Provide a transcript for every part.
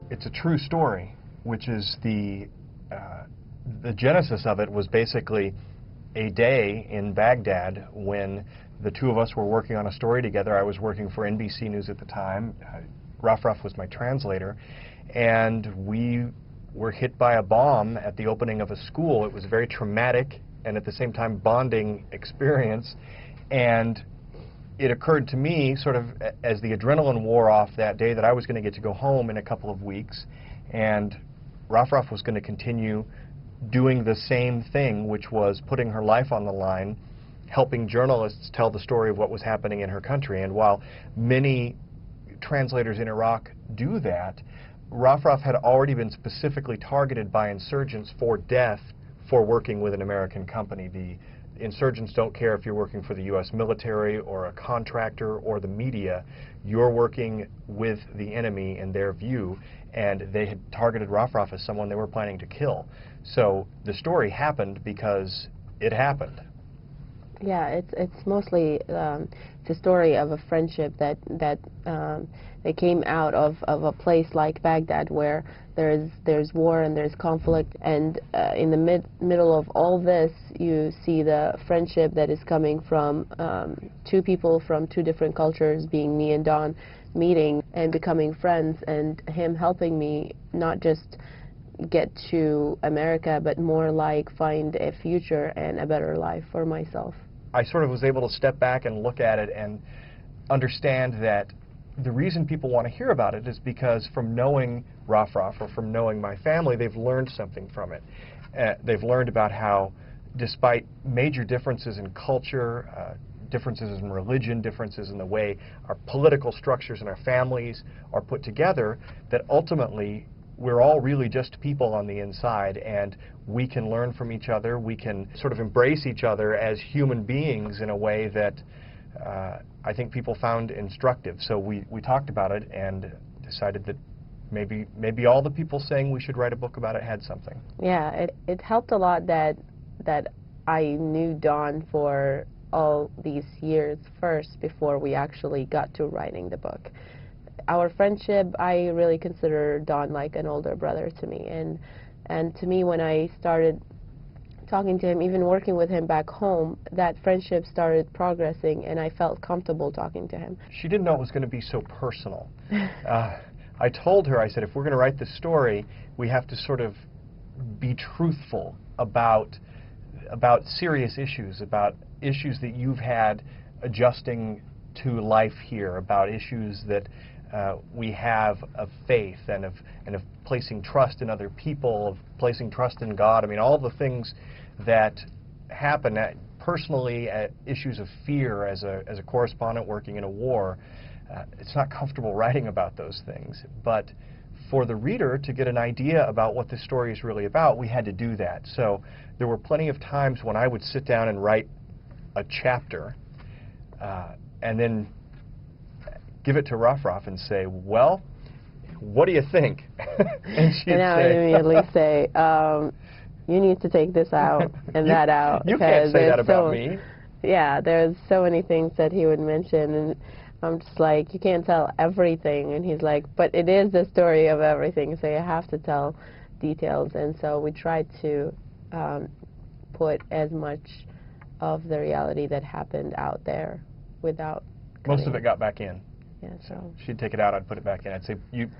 it's a true story, which is the genesis of it was basically a day in Baghdad when the two of us were working on a story together. I was working for NBC News at the time. Rafraf was my translator, and we were hit by a bomb at the opening of a school. It was a very traumatic and at the same time bonding experience, and it occurred to me sort of as the adrenaline wore off that day that I was going to get to go home in a couple of weeks, and Rafraf was going to continue doing the same thing, which was putting her life on the line, helping journalists tell the story of what was happening in her country. And while many translators in Iraq do that, Rafraf had already been specifically targeted by insurgents for death for working with an American company. The insurgents don't care if you're working for the U.S. military or a contractor or the media. You're working with the enemy in their view, and they had targeted Rafraf as someone they were planning to kill. So the story happened because it happened. Yeah, it's mostly it's a story of a friendship that came out of a place like Baghdad, where there's war and there's conflict, and in the middle of all this, you see the friendship that is coming from two people from two different cultures, being me and Don, meeting and becoming friends, and him helping me not just get to America, but more like find a future and a better life for myself. I sort of was able to step back and look at it and understand that the reason people want to hear about it is because from knowing Rafraf or from knowing my family, they've learned something from it. They've learned about how, despite major differences in culture, differences in religion, differences in the way our political structures and our families are put together, that ultimately we're all really just people on the inside, and we can learn from each other. We can sort of embrace each other as human beings in a way that I think people found instructive. So we talked about it and decided that maybe all the people saying we should write a book about it had something. Yeah, it helped a lot that I knew Don for all these years first before we actually got to writing the book. Our friendship, I really consider Don like an older brother to me, and to me, when I started talking to him, even working with him back home, that friendship started progressing, and I felt comfortable talking to him. She didn't know it was going to be so personal. I told her, I said, if we're going to write this story, we have to sort of be truthful about serious issues, about issues that you've had adjusting to life here, about issues that we have of faith and of placing trust in other people, of placing trust in God. I mean, all the things that happen personally, issues of fear as a correspondent working in a war. It's not comfortable writing about those things, but for the reader to get an idea about what this story is really about, we had to do that. So there were plenty of times when I would sit down and write a chapter and then give it to Rafraf and say, well, what do you think? And she'd and I would immediately say, you need to take this out and that out. You can't say that about me. Yeah, there's so many things that he would mention, and I'm just like, you can't tell everything. And he's like, but it is the story of everything, so you have to tell details. And so we tried to put as much of the reality that happened out there without Most of it got back in. Yeah, so she'd take it out, I'd put it back in. I'd say,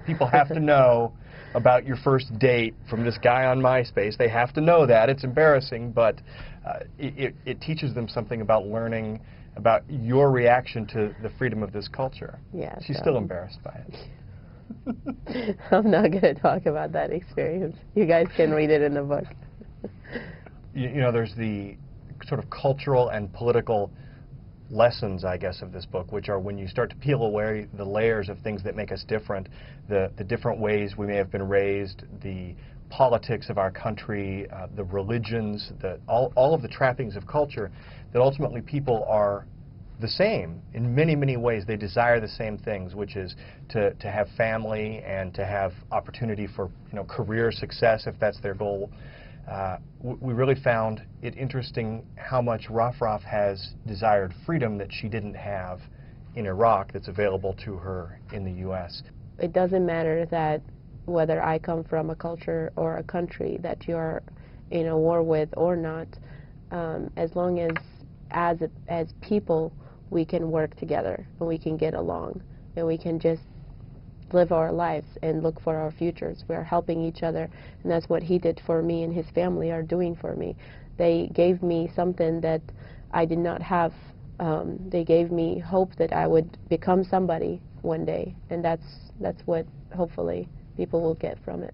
people have to know about your first date from this guy on MySpace. They have to know that. It's embarrassing, but it teaches them something about learning about your reaction to the freedom of this culture. Yeah, she's still embarrassed by it. I'm not going to talk about that experience. You guys can read it in the book. You know, there's the sort of cultural and political lessons, I guess, of this book, which are when you start to peel away the layers of things that make us different, the different ways we may have been raised, the politics of our country, the religions, all of the trappings of culture, that ultimately people are the same in many, many ways. They desire the same things, which is to have family and to have opportunity for career success if that's their goal. We really found it interesting how much Rafraf has desired freedom that she didn't have in Iraq that's available to her in the U.S. It doesn't matter that whether I come from a culture or a country that you're in a war with or not, as long as people we can work together and we can get along and we can just live our lives and look for our futures. We're helping each other, and that's what he did for me, and his family are doing for me. They gave me something that I did not have. They gave me hope that I would become somebody one day, and that's what hopefully people will get from it.